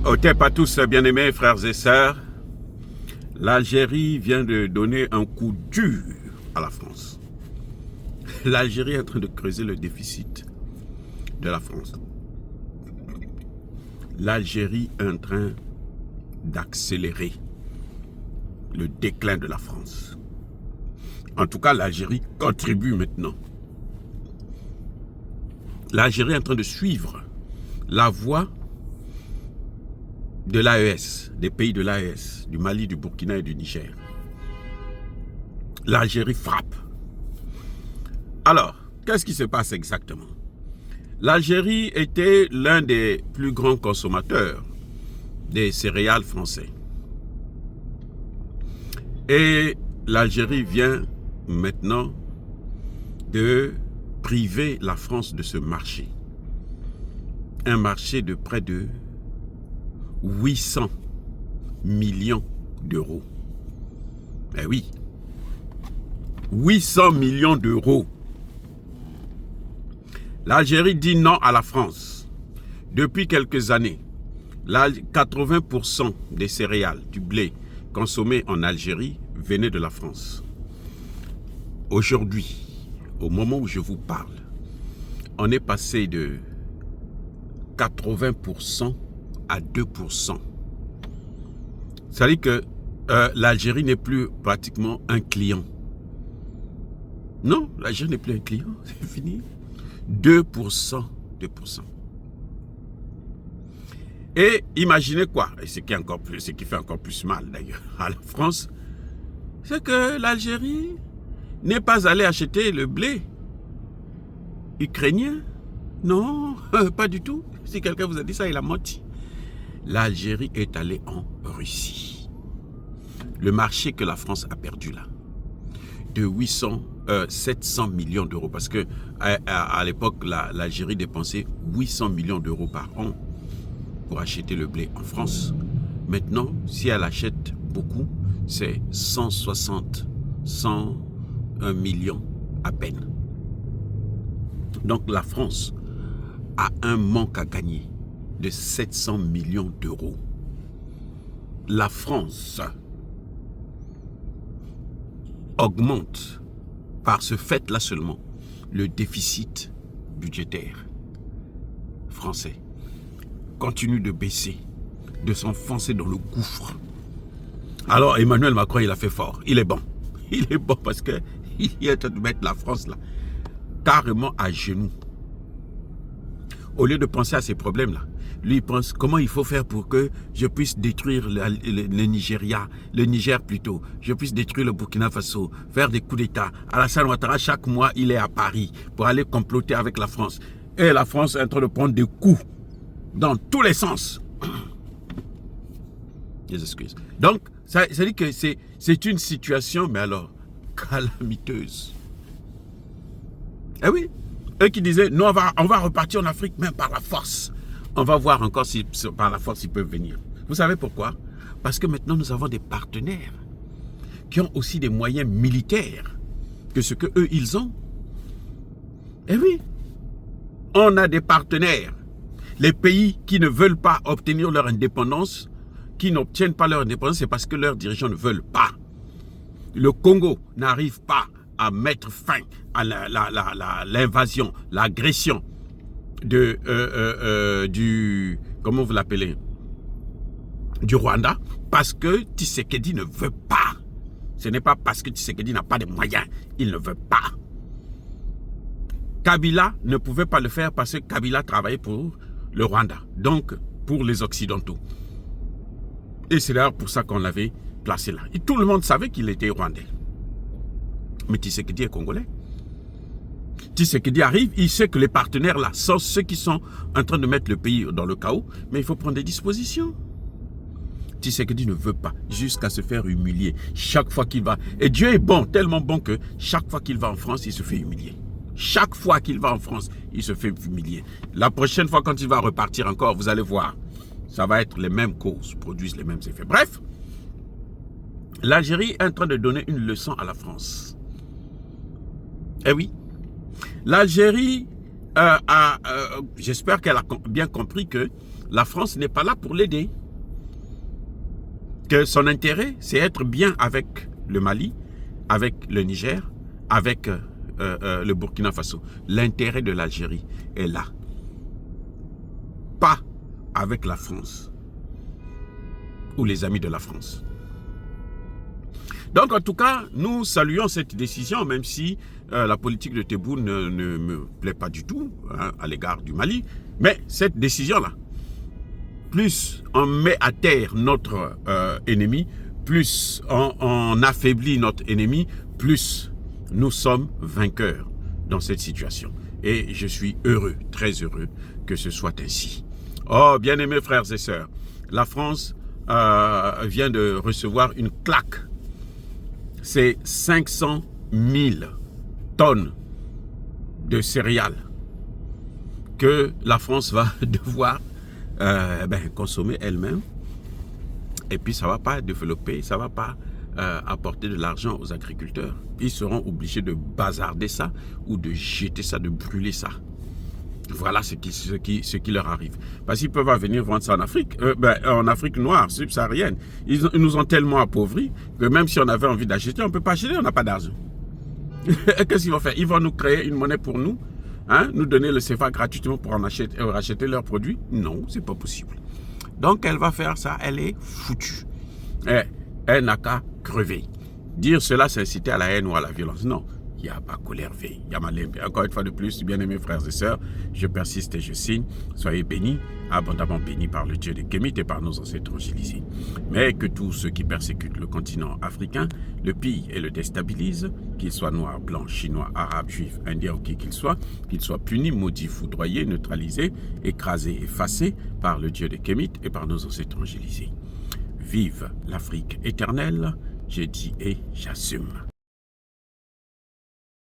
Otep à tous, bien-aimés frères et sœurs. L'Algérie vient de donner un coup dur à la France. L'Algérie est en train de creuser le déficit de la France. L'Algérie est en train d'accélérer le déclin de la France. En tout cas, l'Algérie contribue maintenant. L'Algérie est en train de suivre la voie de l'AES, des pays de l'AES, du Mali, du Burkina et du Niger. L'Algérie frappe. Alors, qu'est-ce qui se passe exactement? L'Algérie était l'un des plus grands consommateurs des céréales français. Et l'Algérie vient maintenant de priver la France de ce marché. Un marché de près de 800 millions d'euros. Eh oui, 800 millions d'euros. L'Algérie dit non à la France. Depuis quelques années, 80% des céréales, du blé consommé en Algérie venaient de la France. Aujourd'hui, au moment où je vous parle, on est passé de 80% à 2%. Ça veut dire que l'Algérie n'est plus pratiquement un client. Non, l'Algérie n'est plus un client, c'est fini. 2%. Et imaginez quoi, et ce qui fait encore plus mal d'ailleurs à la France, c'est que l'Algérie n'est pas allée acheter le blé ukrainien. Non, pas du tout. Si quelqu'un vous a dit ça, il a menti. L'Algérie est allée en Russie. Le marché que la France a perdu là, de 700 millions d'euros, parce que à l'époque, l'Algérie dépensait 800 millions d'euros par an pour acheter le blé en France. Maintenant, si elle achète beaucoup, c'est 101 millions à peine. Donc la France a un manque à gagner de 700 millions d'euros. La France augmente par ce fait-là seulement le déficit budgétaire français. Continue de baisser, de s'enfoncer dans le gouffre. Alors Emmanuel Macron, il a fait fort. Il est bon. Il est bon parce qu'il est en train de mettre la France là carrément à genoux. Au lieu de penser à ces problèmes-là, lui il pense comment il faut faire pour que je puisse détruire le Nigeria, le Niger plutôt, je puisse détruire le Burkina Faso, faire des coups d'État. Alassane Ouattara, chaque mois, il est à Paris pour aller comploter avec la France. Et la France est en train de prendre des coups dans tous les sens. Les excuses. Donc, ça dit que c'est une situation, mais alors, calamiteuse. Eh oui, eux qui disaient, nous on va repartir en Afrique, même par la force. On va voir encore si par la force ils peuvent venir. Vous savez pourquoi? Parce que maintenant nous avons des partenaires qui ont aussi des moyens militaires que ce que eux ils ont. Eh oui, on a des partenaires. Les pays qui ne veulent pas obtenir leur indépendance, qui n'obtiennent pas leur indépendance, c'est parce que leurs dirigeants ne veulent pas. Le Congo n'arrive pas à mettre fin à l'invasion, l'agression comment vous l'appelez, du Rwanda, parce que Tshisekedi ne veut pas. Ce n'est pas parce que Tshisekedi n'a pas de moyens, il ne veut pas. Kabila ne pouvait pas le faire parce que Kabila travaillait pour le Rwanda, donc pour les Occidentaux. Et c'est d'ailleurs pour ça qu'on l'avait placé là. Et tout le monde savait qu'il était rwandais. Mais Tshisekedi est congolais. Tshisekedi arrive, il sait que les partenaires là sont ceux qui sont en train de mettre le pays dans le chaos, mais il faut prendre des dispositions. Tshisekedi ne veut pas, jusqu'à se faire humilier chaque fois qu'il va. Et Dieu est bon, tellement bon que chaque fois qu'il va en France, il se fait humilier. Chaque fois qu'il va en France, il se fait humilier. La prochaine fois, quand il va repartir encore, vous allez voir, ça va être les mêmes causes, produisent les mêmes effets. Bref, l'Algérie est en train de donner une leçon à la France. Eh oui, l'Algérie j'espère qu'elle a bien compris que la France n'est pas là pour l'aider. que son intérêt, c'est être bien avec le Mali, avec le Niger, avec le Burkina Faso. L'intérêt de l'Algérie est là. Pas avec la France ou les amis de la France. Donc, en tout cas, nous saluons cette décision, même si la politique de Tebboune ne me plaît pas du tout à l'égard du Mali. Mais cette décision-là, plus on met à terre notre ennemi, plus on affaiblit notre ennemi, plus nous sommes vainqueurs dans cette situation. Et je suis heureux, très heureux que ce soit ainsi. Oh, bien-aimés frères et sœurs, la France vient de recevoir une claque. C'est 500 000 tonnes de céréales que la France va devoir consommer elle-même. Et puis ça ne va pas développer, ça ne va pas apporter de l'argent aux agriculteurs. Ils seront obligés de bazarder ça ou de jeter ça, de brûler ça. Voilà ce qui leur arrive. Parce qu'ils peuvent venir vendre ça en Afrique, en Afrique noire, subsaharienne. Ils nous ont tellement appauvris que même si on avait envie d'acheter, on ne peut pas acheter, on n'a pas d'argent. Qu'est-ce qu'ils vont faire? Ils vont nous créer une monnaie pour nous, nous donner le CFA gratuitement pour en racheter leurs produits? Non, c'est pas possible. Donc elle va faire ça, elle est foutue. Elle n'a qu'à crever. Dire cela, c'est inciter à la haine ou à la violence. Non. Il y a pas colère veille, il y a malin. Encore une fois de plus, bien-aimés frères et sœurs, je persiste et je signe. Soyez bénis, abondamment bénis par le Dieu de Kémit et par nos ancêtres angélisés. Mais que tous ceux qui persécutent le continent africain le pillent et le déstabilisent, qu'ils soient noirs, blancs, chinois, arabes, juifs, indiens ou qui qu'ils soient punis, maudits, foudroyés, neutralisés, écrasés, effacés par le Dieu de Kémit et par nos ancêtres angélisés. Vive l'Afrique éternelle, j'ai dit et j'assume.